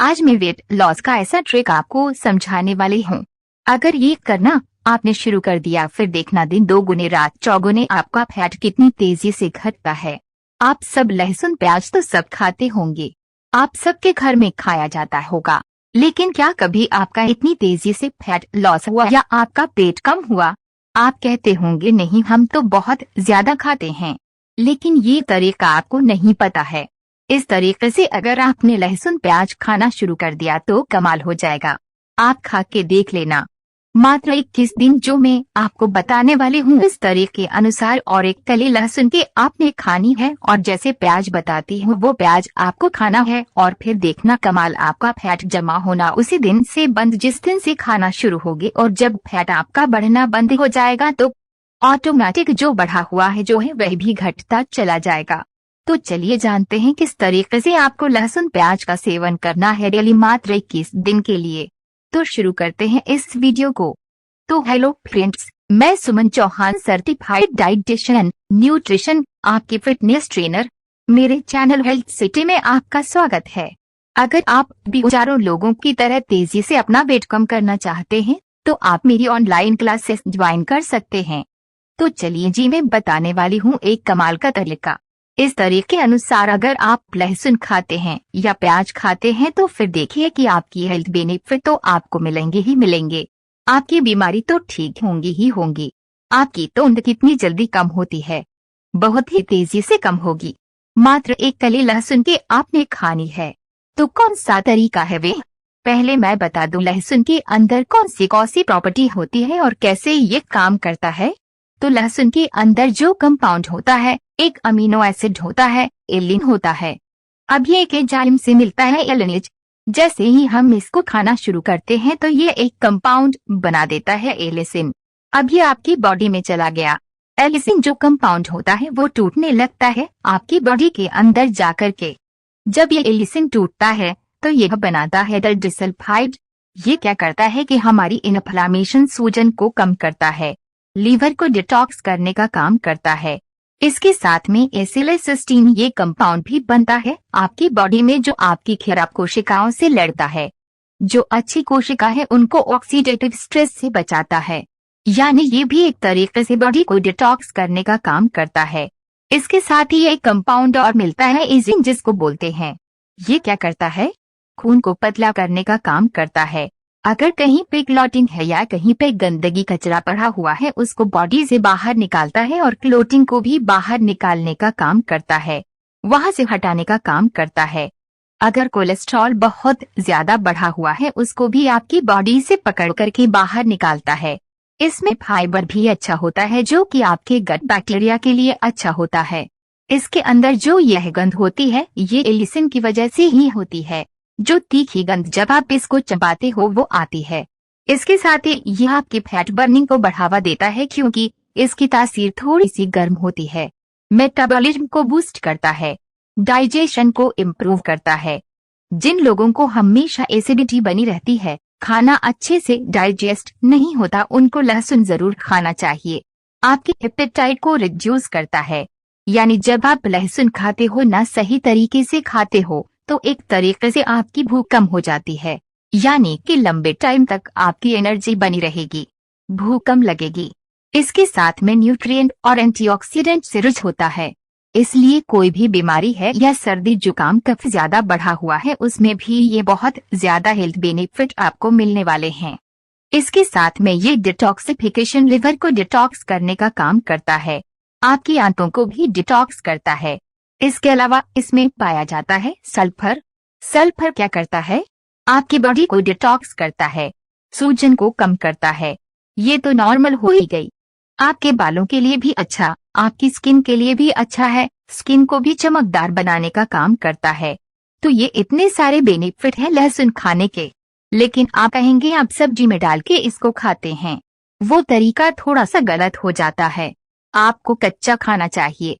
आज मैं weight loss का ऐसा ट्रिक आपको समझाने वाली हूँ। अगर ये करना आपने शुरू कर दिया, फिर देखना दिन दोगुने रात चौगुने आपका फैट कितनी तेजी से घटता है। आप सब लहसुन प्याज तो सब खाते होंगे, आप सबके घर में खाया जाता होगा, लेकिन क्या कभी आपका इतनी तेजी से फैट लॉस हुआ या आपका पेट कम हुआ? आप कहते होंगे नहीं, हम तो बहुत ज्यादा खाते हैं, लेकिन ये तरीका आपको नहीं पता है। इस तरीके से अगर आपने लहसुन प्याज खाना शुरू कर दिया तो कमाल हो जाएगा। आप खा के देख लेना। मात्र 21 दिन जो मैं आपको बताने वाली हूँ इस तरीके अनुसार, और एक कली लहसुन की आपने खानी है और जैसे प्याज बताती हूँ वो प्याज आपको खाना है, और फिर देखना कमाल, आपका फैट जमा होना उसी दिन से बंद जिस दिन से खाना शुरू होगी। और जब फैट आपका बढ़ना बंद हो जाएगा तो ऑटोमेटिक जो बढ़ा हुआ है जो है वह भी घटता चला जाएगा। तो चलिए जानते हैं किस तरीके से आपको लहसुन प्याज का सेवन करना है डेली मात्र 21 दिन के लिए। तो शुरू करते हैं इस वीडियो को। तो हेलो फ्रेंड्स, मैं सुमन चौहान, सर्टिफाइड डाइटिशियन न्यूट्रिशन, आपकी फिटनेस ट्रेनर। मेरे चैनल हेल्थ सिटी में आपका स्वागत है। अगर आप भी हजारों लोगों की तरह तेजी से अपना वेट कम करना चाहते हैं तो आप मेरी ऑनलाइन क्लासेस ज्वाइन कर सकते हैं। तो चलिए जी, मैं बताने वाली हूँ एक कमाल का तरीका। इस तरीके अनुसार अगर आप लहसुन खाते हैं या प्याज खाते हैं तो फिर देखिए कि आपकी हेल्थ बेनिफिट तो आपको मिलेंगे ही मिलेंगे। आपकी बीमारी तो ठीक होंगी ही होंगी। आपकी तो उम्र कितनी जल्दी कम होती है, बहुत ही तेजी से कम होगी। मात्र एक कली लहसुन की आपने खानी है। तो कौन सा तरीका है वे? पहले मैं बता दूं लहसुन के अंदर कौन सी प्रॉपर्टी होती है और कैसे ये काम करता है। तो लहसुन के अंदर जो कंपाउंड होता है, एक अमीनो एसिड होता है, एलिन होता है। अब ये एक एंजाइम से मिलता है, एलिनेज। जैसे ही हम इसको खाना शुरू करते हैं तो ये एक कंपाउंड बना देता है, एलिसिन। अब ये आपकी बॉडी में चला गया। एलिसिन जो कंपाउंड होता है वो टूटने लगता है आपकी बॉडी के अंदर जाकर के। जब ये एलिसिन टूटता है तो यह बनाता है डाइसल्फाइड। ये क्या करता है कि हमारी इन्फ्लेमेशन, सूजन को कम करता है, लीवर को डिटॉक्स करने का काम करता है। इसके साथ में एसिटाइलसिस्टीन ये कंपाउंड भी बनता है आपकी बॉडी में, जो आपकी खराब कोशिकाओं से लड़ता है। जो अच्छी कोशिका है उनको ऑक्सीडेटिव स्ट्रेस से बचाता है, यानी ये भी एक तरीके से बॉडी को डिटॉक्स करने का काम करता है। इसके साथ ही एक कंपाउंड और मिलता है, इजिंग जिसको बोलते हैं। ये क्या करता है? खून को पतला करने का काम करता है। अगर कहीं पे क्लॉटिंग है या कहीं पे गंदगी कचरा पड़ा हुआ है उसको बॉडी से बाहर निकालता है, और क्लोटिंग को भी बाहर निकालने का काम करता है, वहां से हटाने का काम करता है। अगर कोलेस्ट्रॉल बहुत ज्यादा बढ़ा हुआ है उसको भी आपकी बॉडी से पकड़ करके बाहर निकालता है। इसमें फाइबर भी अच्छा होता है जो कि आपके गट बैक्टीरिया के लिए अच्छा होता है। इसके अंदर जो यह गंध होती है ये एलिसिन की वजह से ही होती है। जो तीखी गंध जब आप इसको चबाते हो वो आती है। इसके साथ ही यह आपकी फैट बर्निंग को बढ़ावा देता है क्योंकि इसकी तासीर थोड़ी सी गर्म होती है। मेटाबॉलिज्म को बूस्ट करता है, डाइजेशन को इम्प्रूव करता है। जिन लोगों को हमेशा एसिडिटी बनी रहती है, खाना अच्छे से डाइजेस्ट नहीं होता, उनको लहसुन जरूर खाना चाहिए। आपके एपेटाइट को रिड्यूस करता है, यानी जब आप लहसुन खाते हो ना सही तरीके से खाते हो तो एक तरीके से आपकी भूख कम हो जाती है, यानी कि लंबे टाइम तक आपकी एनर्जी बनी रहेगी, भूख कम लगेगी। इसके साथ में न्यूट्रिएंट और एंटीऑक्सीडेंट से रिच होता है, इसलिए कोई भी बीमारी है या सर्दी जुकाम कफ ज्यादा बढ़ा हुआ है उसमें भी ये बहुत ज्यादा हेल्थ बेनिफिट आपको मिलने वाले हैं। इसके साथ में ये डिटॉक्सिफिकेशन, लिवर को डिटॉक्स करने का काम करता है, आपकी आंतों को भी डिटॉक्स करता है। इसके अलावा इसमें पाया जाता है सल्फर। सल्फर क्या करता है? आपकी बॉडी को डिटॉक्स करता है, सूजन को कम करता है। ये तो नॉर्मल हो ही गई। आपके बालों के लिए भी अच्छा, आपकी स्किन के लिए भी अच्छा है, स्किन को भी चमकदार बनाने का काम करता है। तो ये इतने सारे बेनिफिट हैं लहसुन खाने के। लेकिन आप कहेंगे आप सब्जी में डाल के इसको खाते हैं, वो तरीका थोड़ा सा गलत हो जाता है, आपको कच्चा खाना चाहिए।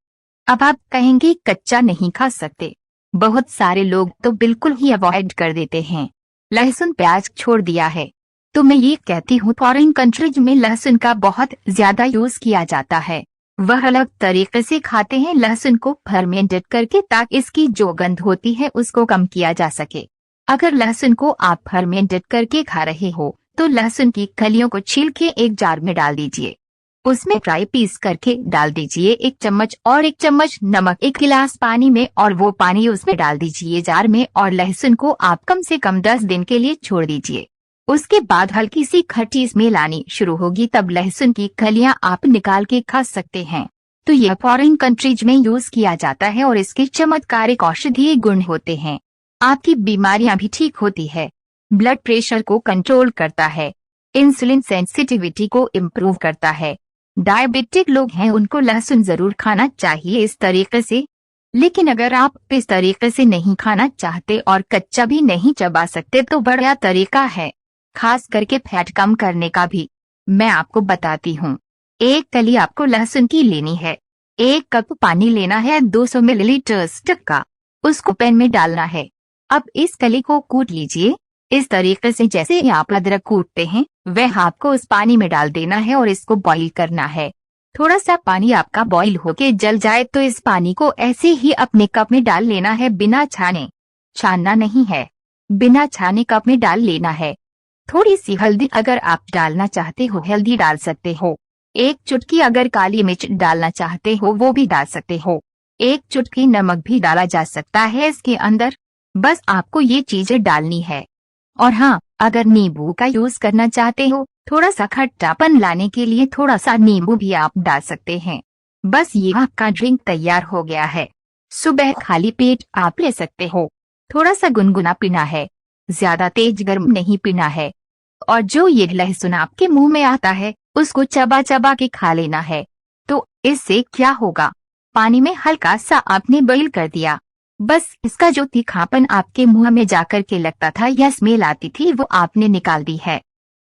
अब आप कहेंगे कच्चा नहीं खा सकते, बहुत सारे लोग तो बिल्कुल ही अवॉइड कर देते हैं, लहसुन प्याज छोड़ दिया है। तो मैं ये कहती हूँ फॉरेन कंट्रीज में लहसुन का बहुत ज्यादा यूज किया जाता है। वह अलग तरीके से खाते हैं लहसुन को फर्मेंटेड करके, ताकि इसकी जो गंध होती है उसको कम किया जा सके। अगर लहसुन को आप फर्मेंटेड करके खा रहे हो तो लहसुन की कलियों को छील के एक जार में डाल दीजिए। उसमें ड्राई पीस करके डाल दीजिए 1 चम्मच और 1 चम्मच नमक 1 गिलास पानी में, और वो पानी उसमें डाल दीजिए जार में, और लहसुन को आप कम से कम 10 दिन के लिए छोड़ दीजिए। उसके बाद हल्की सी खट्टी स्मेल आनी शुरू होगी, तब लहसुन की कलियां आप निकाल के खा सकते हैं। तो यह फॉरेन कंट्रीज में यूज किया जाता है और इसके चमत्कारिक औषधीय गुण होते हैं। आपकी बीमारियां भी ठीक होती है। ब्लड प्रेशर को कंट्रोल करता है, इंसुलिन सेंसिटिविटी को इम्प्रूव करता है। डायबिटिक लोग हैं उनको लहसुन जरूर खाना चाहिए इस तरीके से। लेकिन अगर आप इस तरीके से नहीं खाना चाहते और कच्चा भी नहीं चबा सकते तो बढ़िया तरीका है, खास करके फैट कम करने का भी। मैं आपको बताती हूँ। एक कली आपको लहसुन की लेनी है, 1 कप पानी लेना है 200 मिलीलीटर का, उसको पैन में डालना है। अब इस कली को कूट लीजिए इस तरीके से जैसे आप अदरक कूटते हैं, वह आपको उस पानी में डाल देना है और इसको बॉईल करना है। थोड़ा सा पानी आपका बॉईल होके जल जाए तो इस पानी को ऐसे ही अपने कप में डाल लेना है, बिना छाने। छानना नहीं है, बिना छाने कप में डाल लेना है। थोड़ी सी हल्दी अगर आप डालना चाहते हो हल्दी डाल सकते हो। 1 चुटकी अगर काली मिर्च डालना चाहते हो वो भी डाल सकते हो। 1 चुटकी नमक भी डाला जा सकता है इसके अंदर। बस आपको ये चीजें डालनी है। और हाँ, अगर नींबू का यूज करना चाहते हो, थोड़ा सा खट्टापन लाने के लिए थोड़ा सा नींबू भी आप डाल सकते हैं। बस ये आपका ड्रिंक तैयार हो गया है। सुबह खाली पेट आप ले सकते हो। थोड़ा सा गुनगुना पीना है, ज्यादा तेज गर्म नहीं पीना है। और जो ये लहसुन आपके मुंह में आता है उसको चबा चबा के खा लेना है। तो इससे क्या होगा, पानी में हल्का सा आपने बॉईल कर दिया, बस इसका जो तीखापन आपके मुंह में जाकर के लगता था या स्मेल आती थी वो आपने निकाल दी है।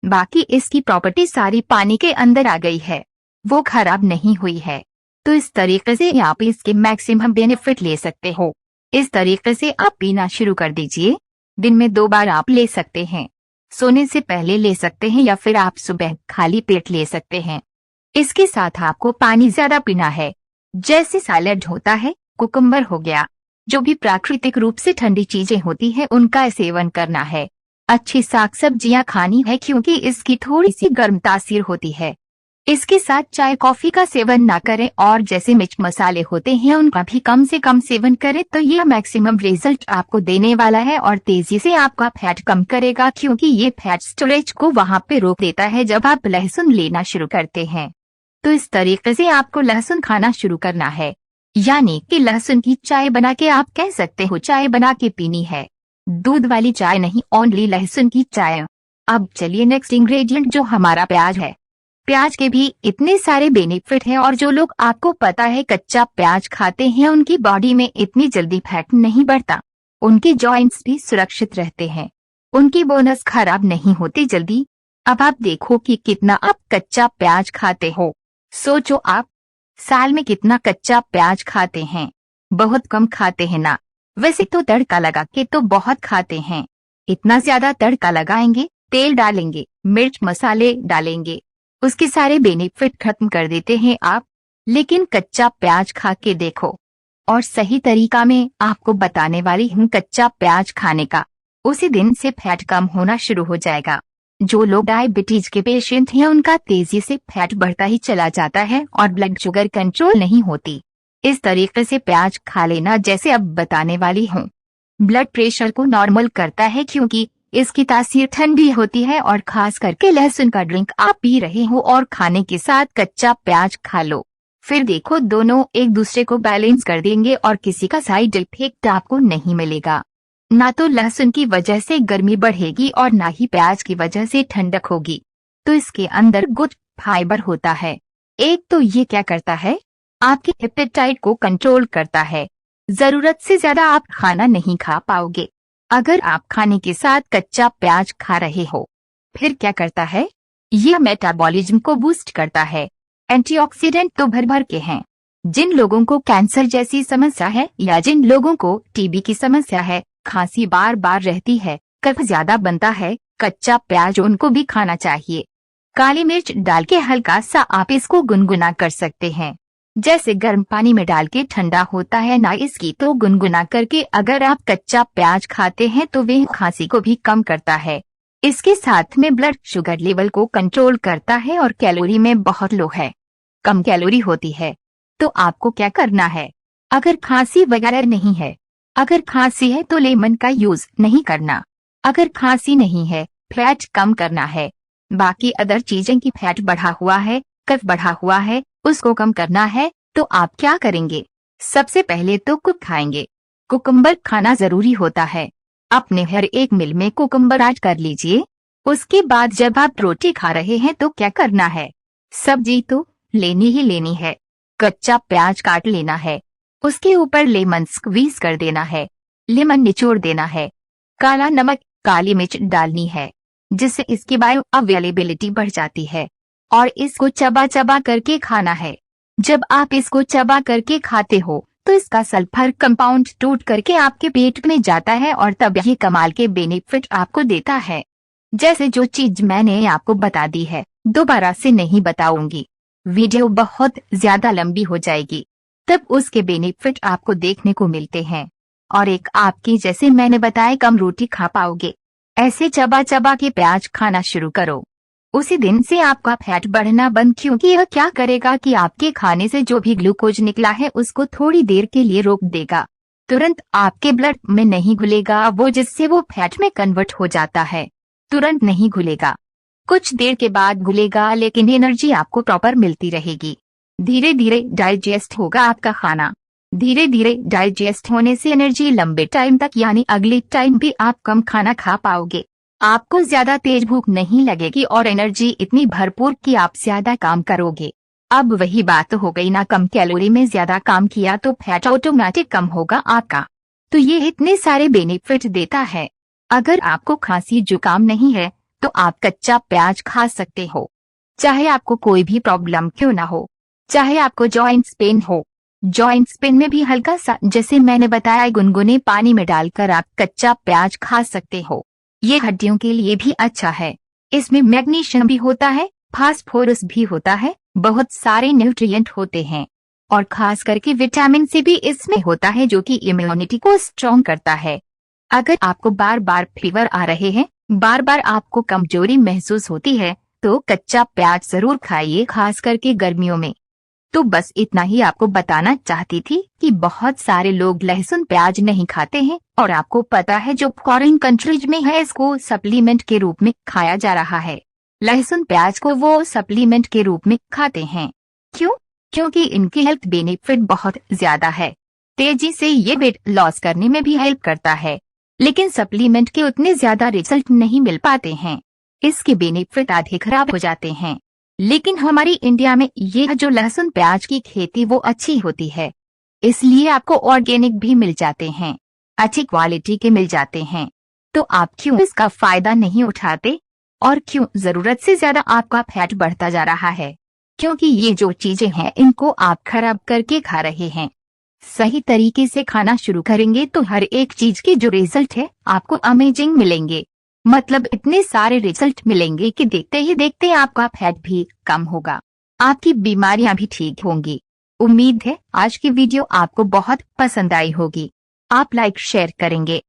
बाकी इसकी प्रॉपर्टी सारी पानी के अंदर आ गई है, वो खराब नहीं हुई है। तो इस तरीके से आप इसके मैक्सिमम बेनिफिट ले सकते हो। इस तरीके से आप पीना शुरू कर दीजिए। दिन में 2 बार आप ले सकते हैं, सोने से पहले ले सकते हैं या फिर आप सुबह खाली पेट ले सकते हैं। इसके साथ आपको पानी ज्यादा पीना है। जैसे सैलेड होता है, कुकुम्बर हो गया, जो भी प्राकृतिक रूप से ठंडी चीजें होती है उनका सेवन करना है। अच्छी साग सब्जियां खानी है क्योंकि इसकी थोड़ी सी गर्म तासीर होती है। इसके साथ चाय कॉफी का सेवन ना करें और जैसे मिर्च मसाले होते हैं उनका भी कम से कम सेवन करें, तो यह मैक्सिमम रिजल्ट आपको देने वाला है और तेजी से आपका फैट कम करेगा, क्योंकि ये फैट स्टोरेज को वहां पे रोक देता है जब आप लहसुन लेना शुरू करते हैं। तो इस तरीके से आपको लहसुन खाना शुरू करना है, यानी कि लहसुन की चाय बना के आप कह सकते हो चाय बना के पीनी है, दूध वाली चाय नहीं, ओनली लहसुन की चाय। अब चलिए नेक्स्ट इंग्रेडिएंट जो हमारा प्याज है। प्याज के भी इतने सारे बेनिफिट हैं और जो लोग आपको पता है कच्चा प्याज खाते हैं उनकी बॉडी में इतनी जल्दी फैट नहीं बढ़ता, उनके जॉइंट्स भी सुरक्षित रहते हैं, उनकी बोनस खराब नहीं होती जल्दी। अब आप देखो कि कितना आप कच्चा प्याज खाते हो। सोचो आप साल में कितना कच्चा प्याज खाते हैं। बहुत कम खाते हैं ना। वैसे तो तड़का लगा के तो बहुत खाते हैं। इतना ज्यादा तड़का लगाएंगे, तेल डालेंगे, मिर्च मसाले डालेंगे, उसके सारे बेनिफिट खत्म कर देते हैं आप। लेकिन कच्चा प्याज खा के देखो, और सही तरीका में आपको बताने वाली हूँ कच्चा प्याज खाने का, उसी दिन से फैट कम होना शुरू हो जाएगा। जो लोग डायबिटीज के पेशेंट हैं उनका तेजी से फैट बढ़ता ही चला जाता है और ब्लड शुगर कंट्रोल नहीं होती। इस तरीके से प्याज खा लेना जैसे अब बताने वाली हूँ। ब्लड प्रेशर को नॉर्मल करता है क्योंकि इसकी तासीर ठंडी होती है, और खास करके लहसुन का ड्रिंक आप पी रहे हो और खाने के साथ कच्चा प्याज खा लो, फिर देखो दोनों एक दूसरे को बैलेंस कर देंगे और किसी का साइड इफेक्ट आपको नहीं मिलेगा। ना तो लहसुन की वजह से गर्मी बढ़ेगी और ना ही प्याज की वजह से ठंडक होगी। तो इसके अंदर गुड फाइबर होता है। एक तो ये क्या करता है, आपके एपेटाइट को कंट्रोल करता है। जरूरत से ज्यादा आप खाना नहीं खा पाओगे अगर आप खाने के साथ कच्चा प्याज खा रहे हो। फिर क्या करता है, यह मेटाबॉलिज्म को बूस्ट करता है। एंटीऑक्सीडेंट तो भर भर के हैं। जिन लोगों को कैंसर जैसी समस्या है या जिन लोगों को टीबी की समस्या है, खांसी बार बार रहती है, कफ ज्यादा बनता है, कच्चा प्याज उनको भी खाना चाहिए। काली मिर्च डाल के हल्का सा आप इसको गुनगुना कर सकते हैं। जैसे गर्म पानी में डाल के ठंडा होता है ना, इसकी तो गुनगुना करके अगर आप कच्चा प्याज खाते हैं तो वह खांसी को भी कम करता है। इसके साथ में ब्लड शुगर लेवल को कंट्रोल करता है और कैलोरी में बहुत लो है, कम कैलोरी होती है। तो आपको क्या करना है, अगर खांसी वगैरह नहीं है, अगर खांसी है तो लेमन का यूज नहीं करना। अगर खांसी नहीं है, फैट कम करना है। बाकी अदर चीजें की फैट बढ़ा हुआ है, कफ बढ़ा हुआ है, उसको कम करना है। तो आप क्या करेंगे, सबसे पहले तो कुक खाएंगे। कुकुम्बर खाना जरूरी होता है। अपने हर एक मील में कुकुम्बर ऐड कर लीजिए। उसके बाद जब आप रोटी खा रहे हैं तो क्या करना है, सब्जी तो लेनी ही लेनी है। कच्चा प्याज काट लेना है, उसके ऊपर लेमन स्क्वीज कर देना है, लेमन निचोड़ देना है, काला नमक काली मिर्च डालनी है, जिससे इसकी बायो अवेलेबिलिटी बढ़ जाती है, और इसको चबा चबा करके खाना है। जब आप इसको चबा करके खाते हो तो इसका सल्फर कंपाउंड टूट करके आपके पेट में जाता है और तब ये कमाल के बेनिफिट आपको देता है। जैसे जो चीज मैंने आपको बता दी है, दोबारा से नहीं बताऊंगी, वीडियो बहुत ज्यादा लंबी हो जाएगी। तब उसके बेनिफिट आपको देखने को मिलते हैं, और एक आपकी जैसे मैंने बताया कम रोटी खा पाओगे। ऐसे चबा चबा के प्याज खाना शुरू करो, उसी दिन से आपका फैट बढ़ना बंद, क्योंकि यह क्या करेगा कि आपके खाने से जो भी ग्लूकोज निकला है उसको थोड़ी देर के लिए रोक देगा। तुरंत आपके ब्लड में नहीं घुलेगा वो, जिससे वो फैट में कन्वर्ट हो जाता है। तुरंत नहीं घुलेगा, कुछ देर के बाद घुलेगा, लेकिन एनर्जी आपको प्रॉपर मिलती रहेगी। धीरे धीरे डाइजेस्ट होगा आपका खाना। धीरे धीरे डाइजेस्ट होने से एनर्जी लंबे टाइम तक, यानी अगले टाइम भी आप कम खाना खा पाओगे। आपको ज्यादा तेज भूख नहीं लगेगी और एनर्जी इतनी भरपूर कि आप ज्यादा काम करोगे। अब वही बात हो गई ना, कम कैलोरी में ज्यादा काम किया तो फैट ऑटोमेटिक कम होगा आपका। तो ये इतने सारे बेनिफिट देता है। अगर आपको खांसी जुकाम नहीं है तो आप कच्चा प्याज खा सकते हो, चाहे आपको कोई भी प्रॉब्लम क्यों ना हो, चाहे आपको जॉइंट्स पेन हो। जॉइंट्स पेन में भी हल्का सा, जैसे मैंने बताया, गुनगुने पानी में डालकर आप कच्चा प्याज खा सकते हो। ये हड्डियों के लिए भी अच्छा है। इसमें मैग्नीशियम भी होता है, फास्फोरस भी होता है, बहुत सारे न्यूट्रिएंट होते हैं, और खास करके विटामिन सी भी इसमें होता है, जो कि इम्यूनिटी को स्ट्रॉन्ग करता है। अगर आपको बार बार फीवर आ रहे हैं, बार बार आपको कमजोरी महसूस होती है, तो कच्चा प्याज जरूर खाइए, खास करके गर्मियों में। तो बस इतना ही आपको बताना चाहती थी कि बहुत सारे लोग लहसुन प्याज नहीं खाते हैं, और आपको पता है जो फॉरेन कंट्रीज में है इसको सप्लीमेंट के रूप में खाया जा रहा है। लहसुन प्याज को वो सप्लीमेंट के रूप में खाते हैं। क्यों? क्योंकि इनकी हेल्थ बेनिफिट बहुत ज्यादा है। तेजी से ये वेट लॉस करने में भी हेल्प करता है, लेकिन सप्लीमेंट के उतने ज्यादा रिजल्ट नहीं मिल पाते हैं। इसके बेनिफिट आधे खराब हो जाते हैं। लेकिन हमारी इंडिया में ये जो लहसुन प्याज की खेती वो अच्छी होती है, इसलिए आपको ऑर्गेनिक भी मिल जाते हैं, अच्छी क्वालिटी के मिल जाते हैं। तो आप क्यों इसका फायदा नहीं उठाते, और क्यों जरूरत से ज्यादा आपका फैट बढ़ता जा रहा है? क्योंकि ये जो चीजें हैं इनको आप खराब करके खा रहे हैं। सही तरीके से खाना शुरू करेंगे तो हर एक चीज के जो रिजल्ट है आपको अमेजिंग मिलेंगे। मतलब इतने सारे रिजल्ट मिलेंगे कि देखते ही देखते आपका फैट भी कम होगा, आपकी बीमारियां भी ठीक होंगी। उम्मीद है आज की वीडियो आपको बहुत पसंद आई होगी। आप लाइक शेयर करेंगे।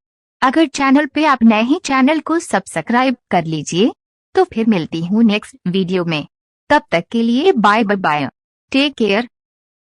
अगर चैनल पे आप नए हैं, चैनल को सब्सक्राइब कर लीजिए। तो फिर मिलती हूँ नेक्स्ट वीडियो में। तब तक के लिए बाय बाय, टेक केयर।